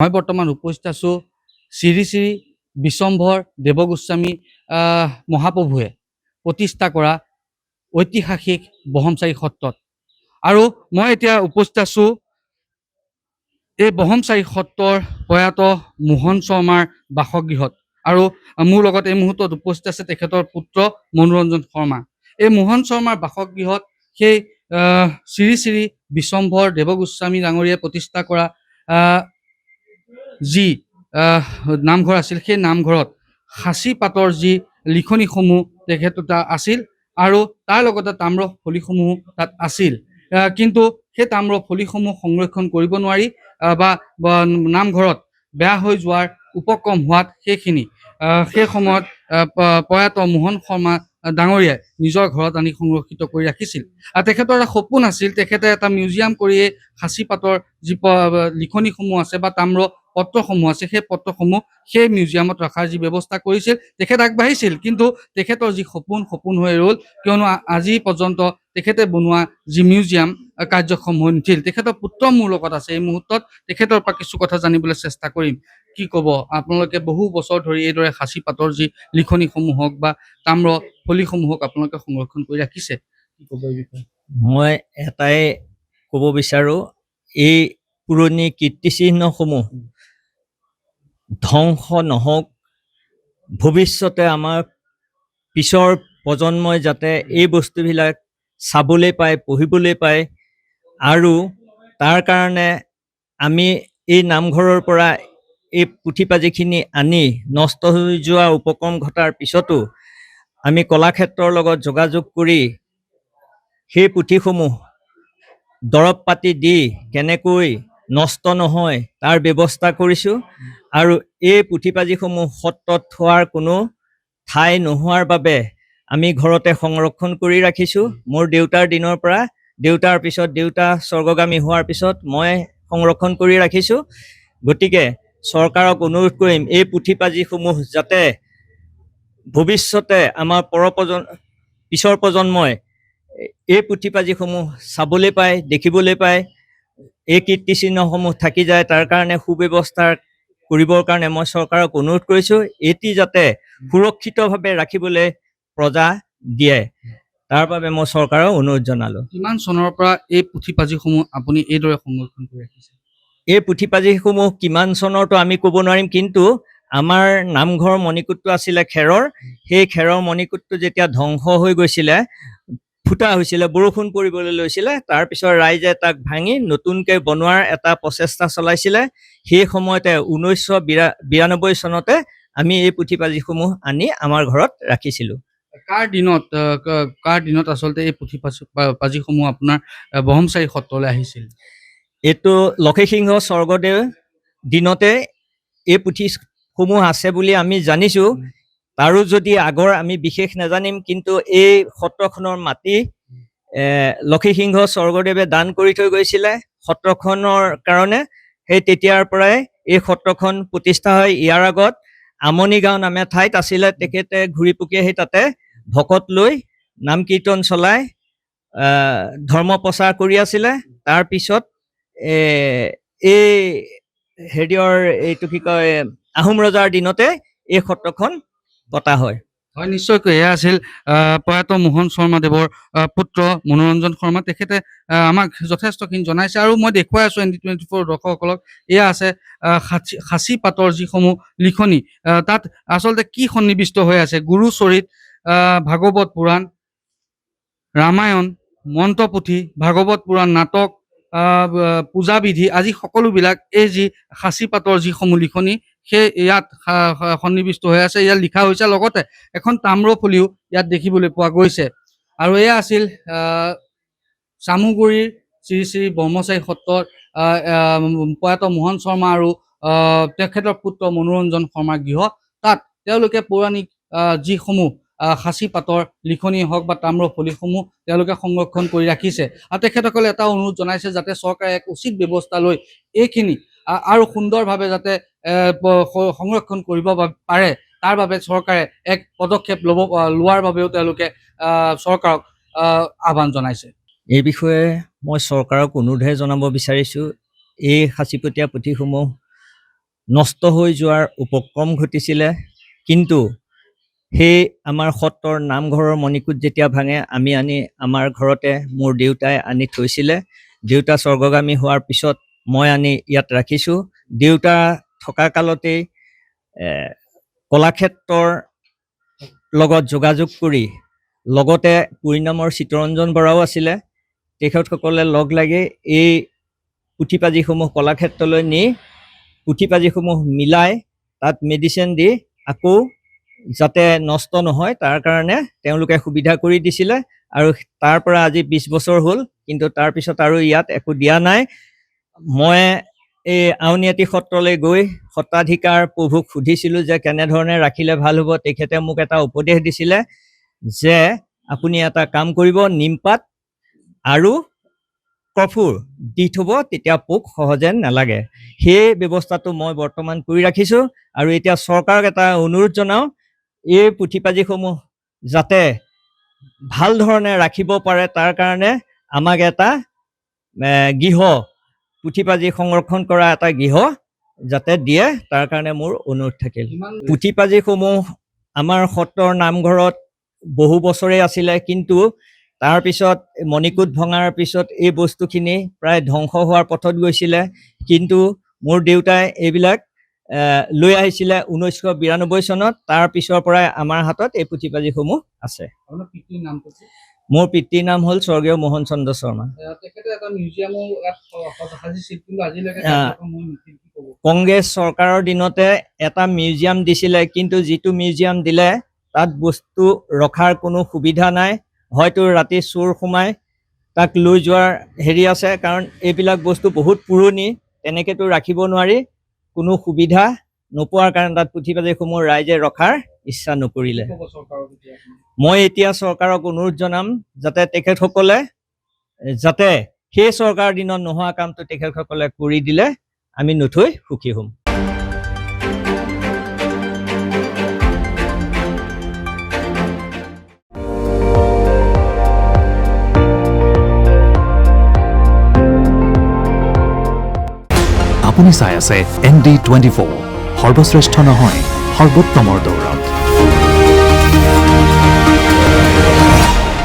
মই বৰ্তমান উপস্থিত আছোঁ শ্ৰী শ্ৰী বিশ্বম্ভৰ দেৱগোস্বামী মহাপ্ৰভুৱে প্ৰতিষ্ঠা কৰা ঐতিহাসিক বহমচাৰী সত্ৰত। আৰু মই এতিয়া উপস্থিত আছোঁ এই বহমচাৰী সত্ৰৰ প্ৰয়াত মোহন শৰ্মাৰ বাসগৃহত। আৰু মোৰ লগত এই মুহূৰ্তত উপস্থিত আছে তেখেতৰ পুত্ৰ মনোৰঞ্জন শৰ্মা। এই মোহন শৰ্মাৰ বাসগৃহত সেই শ্ৰী শ্ৰী বিশ্বম্ভৰ দেৱগোস্বামী ডাঙৰীয়াই প্ৰতিষ্ঠা কৰা যি নামঘৰ আছিল, সেই নামঘৰত সাঁচি পাতৰ যি লিখনিসমূহ তেখেত আছিল আৰু তাৰ লগতে তাম্ৰ ফলিসমূহ তাত আছিল। কিন্তু সেই তাম্ৰ ফলিসমূহ সংৰক্ষণ কৰিব নোৱাৰি বা নামঘৰত বেয়া হৈ যোৱাৰ উপক্ৰম হোৱাত সেই সময়ত প্ৰয়াত মোহন শৰ্মা ডাঙৰীয়াই নিজৰ ঘৰত আনি সংৰক্ষিত কৰি ৰাখিছিল। তেখেতৰ এটা সপোন আছিল, তেখেতে এটা মিউজিয়াম কৰিয়ে সাঁচি পাতৰ যি লিখনিসমূহ আছে বা তাম্ৰ পত্ৰসমূহ আছে, সেই পত্ৰসমূহ সেই মিউজিয়ামত ৰখাৰ যি ব্যৱস্থা কৰিছিল তেখেত আগবাঢ়িছিল। কিন্তু তেখেতৰ যি সপোন হৈ ৰ'ল, কিয়নো আজি পৰ্যন্ত তেখেতে বনোৱা যি মিউজিয়াম কাৰ্যক্ষম হৈ নুঠিল। তেখেতৰ পুত্ৰ মোৰ লগত আছে এই মুহূৰ্তত, তেখেতৰ পৰা কিছু কথা জানিবলৈ চেষ্টা কৰিম। কি ক'ব, আপোনালোকে বহু বছৰ ধৰি এইদৰে সাঁচি পাতৰ যি লিখনিসমূহ হওক বা তাম্ৰ ফলিসমূহ হওক আপোনালোকে সংৰক্ষণ কৰি ৰাখিছে, কি ক'ব এই বিষয়ে? মই এটাই ক'ব বিচাৰোঁ, এই পুৰণি কীৰ্তিচিহ্নসমূহ ধ্বংস নহওক, ভৱিষ্যতে আমাৰ পিছৰ প্ৰজন্মই যাতে এই বস্তুবিলাক চাবলৈ পায়, পঢ়িবলৈ পায়। আৰু তাৰ কাৰণে আমি এই নামঘৰৰ পৰা এই পুথি পাঁজিখিনি আনি নষ্ট হৈ যোৱা উপক্ৰম ঘটাৰ পিছতো আমি কলাক্ষেত্ৰৰ লগত যোগাযোগ কৰি সেই পুথিসমূহ দৰৱ পাতি দি কেনেকৈ নষ্ট নহয় তাৰ ব্যৱস্থা কৰিছোঁ। আৰু এই পুথি পাঁজিসমূহ সত্ৰত থোৱাৰ কোনো ঠাই নোহোৱাৰ বাবে আমি ঘৰতে সংৰক্ষণ কৰি ৰাখিছোঁ। মোৰ দেউতাৰ দিনৰ পৰা, দেউতাৰ পিছত দেউতা স্বৰ্গগামী হোৱাৰ পিছত মই সংৰক্ষণ কৰি ৰাখিছোঁ। গতিকে চৰকাৰক অনুৰোধ কৰিম, এই পুথি পাঁজিসমূহ যাতে ভৱিষ্যতে আমাৰ পিছৰ প্ৰজন্মই এই পুথি পাঁজিসমূহ চাবলৈ পায়, দেখিবলৈ পায়, এই কীৰ্তিচিহ্নসমূহ থাকি যায়, তাৰ কাৰণে সুব্যৱস্থা কৰিবৰ কাৰণে মই চৰকাৰক অনুৰোধ কৰিছোঁ। এটি যাতে সুৰক্ষিতভাৱে ৰাখিবলৈ প্ৰজা দিয়ে, তাৰ বাবে মই চৰকাৰক অনুৰোধ জনালোঁ। কিমান চনৰ পৰা এই পুথি পাঁজিসমূহ আপুনি এইদৰে সংৰক্ষণ কৰি ৰাখিছে? এই পুথি পাঁজিসমূহ কিমান চনৰটো আমি ক'ব নোৱাৰিম, কিন্তু আমাৰ নামঘৰ মণিকূটটো আছিলে খেৰৰ। সেই খেৰৰ মণিকূটটো যেতিয়া ধ্বংস হৈ গৈছিলে, ফুটা হৈছিলে, বৰষুণ পৰিবলৈ লৈছিলে, তাৰপিছত ৰাইজে তাক ভাঙি নতুনকৈ বনোৱাৰ এটা প্ৰচেষ্টা চলাইছিলে। সেই সময়তে 1992 চনতে আমি এই পুথি পাঁজিসমূহ আনি আমাৰ ঘৰত ৰাখিছিলোঁ। কাৰ দিনত আচলতে এই পুথি পাঁজিসমূহ আপোনাৰ বহমচাৰী সত্ৰলৈ আহিছিল? এইটো লক্ষীসিংহ স্বৰ্গদেৱ দিনতে এই পুথিসমূহ আছে বুলি আমি জানিছোঁ। তাৰো যদি আগৰ আমি বিশেষ নাজানিম, কিন্তু এই সত্ৰখনৰ মাটি লক্ষীসিংহ স্বৰ্গদেৱে দান কৰি থৈ গৈছিলে সত্ৰখনৰ কাৰণে। সেই তেতিয়াৰ পৰাই এই সত্ৰখন প্ৰতিষ্ঠা হয়। ইয়াৰ আগত আমনি গাঁও নামে ঠাইত আছিলে, তেখেতে ঘূৰি পকি আহি তাতে ভকত লৈ নাম কীৰ্তন চলাই ধৰ্ম প্ৰচাৰ কৰি আছিলে। তাৰপিছত এই এইটো কি কয়, আহোম ৰজাৰ দিনতে এই সত্ৰখন পতা হয়। হয়, নিশ্চয়কৈ এয়া আছিল প্ৰয়াত মোহন শৰ্মা দেৱৰ পুত্ৰ মনোৰঞ্জন শৰ্মা। তেখেতে আমাক যথেষ্টখিনি জনাইছে আৰু মই দেখুৱাই আছোঁ ND24 দৰ্শকসকলক। এয়া আছে সাঁচি পাতৰ যিসমূহ লিখনি, তাত আচলতে কি সন্নিৱিষ্ট হৈ আছে? গুৰুচৰিত, ভাগৱত পুৰাণ, ৰামায়ণ, মন্ত্ৰপুথি, ভাগৱত পুৰাণ, নাটক, পূজাবিধি আজি সকলোবিলাক এই যি সাঁচি পাতৰ যিসমূহ লিখনি সেই ইয়াত সন্নিৱিষ্ট হৈ আছে, ইয়াত লিখা হৈছে। লগতে এখন তাম্ৰফলিও ইয়াত দেখিবলৈ পোৱা গৈছে। আৰু এয়া আছিল চামুগুৰিৰ শ্ৰী শ্ৰী ব্ৰহ্মচাৰী সত্ৰৰ প্ৰয়াত মোহন শৰ্মা আৰু তেখেতৰ পুত্ৰ মনোৰঞ্জন শৰ্মাৰ গৃহ। তাত তেওঁলোকে পৌৰাণিক যিসমূহ সাঁচি পাতৰ লিখনি হওক বা তাম্ৰফলিসমূহ তেওঁলোকে সংৰক্ষণ কৰি ৰাখিছে। আৰু তেখেতসকলে এটা অনুৰোধ জনাইছে যাতে চৰকাৰে এক উচিত ব্যৱস্থা লৈ এইখিনি আৰু সুন্দৰভাৱে যাতে সংৰক্ষণ কৰিব পাৰে, তাৰ বাবে চৰকাৰে এক পদক্ষেপ লোৱাৰ বাবেও তেওঁলোকে চৰকাৰক আহ্বান জনাইছে। এই বিষয়ে মই চৰকাৰক অনুৰোধহে জনাব বিচাৰিছোঁ, এই সাঁচিপতীয়া পুথিসমূহ নষ্ট হৈ যোৱাৰ উপক্ৰম ঘটিছিলে। কিন্তু সেই আমাৰ সত্ৰৰ নামঘৰৰ মণিকূট যেতিয়া ভাঙে, আমি আনি আমাৰ ঘৰতে মোৰ দেউতাই আনি থৈছিলে। দেউতা স্বৰ্গগামী হোৱাৰ পিছত মই আনি ইয়াত ৰাখিছোঁ। দেউতা থকা কালতেই কলাক্ষেত্ৰৰ লগত যোগাযোগ কৰি, লগতে পুৰি নামৰ চিত্তৰঞ্জন বৰাও আছিলে, তেখেতসকলে লগ লাগি এই পুথিপাঁজিসমূহ কলাক্ষেত্ৰলৈ নি পুথিপাঁজিসমূহ মিলাই তাত মেডিচিন দি আকৌ যাতে নষ্ট নহয় তাৰ কাৰণে তেওঁলোকে সুবিধা কৰি দিছিলে। আৰু তাৰ পৰা আজি 20 বছৰ হ'ল, কিন্তু তাৰপিছত আৰু ইয়াত একো দিয়া নাই। মই এই আউনীআটী সত্ৰলৈ গৈ সত্ৰাধিকাৰ প্ৰভুক সুধিছিলোঁ যে কেনেধৰণে ৰাখিলে ভাল হ'ব। তেখেতে মোক এটা উপদেশ দিছিলে যে আপুনি এটা কাম কৰিব, নিমপাত আৰু কৰ্পূৰ দি থ'ব, তেতিয়া পোক সহজে নালাগে। সেই ব্যৱস্থাটো মই বৰ্তমান কৰি ৰাখিছোঁ। আৰু এতিয়া চৰকাৰক এটা অনুৰোধ জনাওঁ, এই পুথিপাঁজিসমূহ যাতে ভাল ধৰণে ৰাখিব পাৰে তাৰ কাৰণে আমাক এটা গৃহ, পুথিপাঁজি সংৰক্ষণ কৰা এটা গৃহ যাতে দিয়ে, তাৰ কাৰণে মোৰ অনুৰোধ থাকিল। পুথিপাঁজিসমূহ আমাৰ সত্ৰৰ নামঘৰত বহু বছৰেই আছিলে, কিন্তু তাৰপিছত মণিকূট ভঙাৰ পিছত এই বস্তুখিনি প্ৰায় ধ্বংস হোৱাৰ পথত গৈছিলে। কিন্তু মোৰ দেউতাই এইবিলাক লৈ আহিছিলে 1992 চনত। তাৰ পিছৰ পৰাই আমাৰ হাতত এই পুথিপাঁজিসমূহ আছে। মোৰ পিতৃৰ নাম হ'ল স্বৰ্গীয় মোহন চন্দ্ৰ শৰ্মা। কংগ্ৰেছ চৰকাৰৰ দিনতে এটা মিউজিয়াম দিছিলে, কিন্তু যিটো মিউজিয়াম দিলে তাত বস্তু ৰখাৰ কোনো সুবিধা নাই। হয়তো ৰাতি চোৰ সোমাই তাক লৈ যোৱাৰ হেৰি আছে, কাৰণ এইবিলাক বস্তু বহুত পুৰণি, তেনেকেতো ৰাখিব নোৱাৰি। কোনো সুবিধা নোপোৱাৰ কাৰণে তাত পুথিপাঁজিসমূহ ৰাইজে ৰখাৰ ইচ্ছা নকৰিলে। মই এতিয়া চৰকাৰক অনুৰোধ জনাম যাতে তেখেতসকলে যাতে সেই চৰকাৰ দিনত নোহোৱা কামটো তেখেতসকলে কৰি দিলে আমি নথৈ সুখী হ'ম। আপুনি চাই আছে ND24, সৰ্বশ্ৰেষ্ঠ নহয় সৰ্বোত্তমৰ দৌৰত।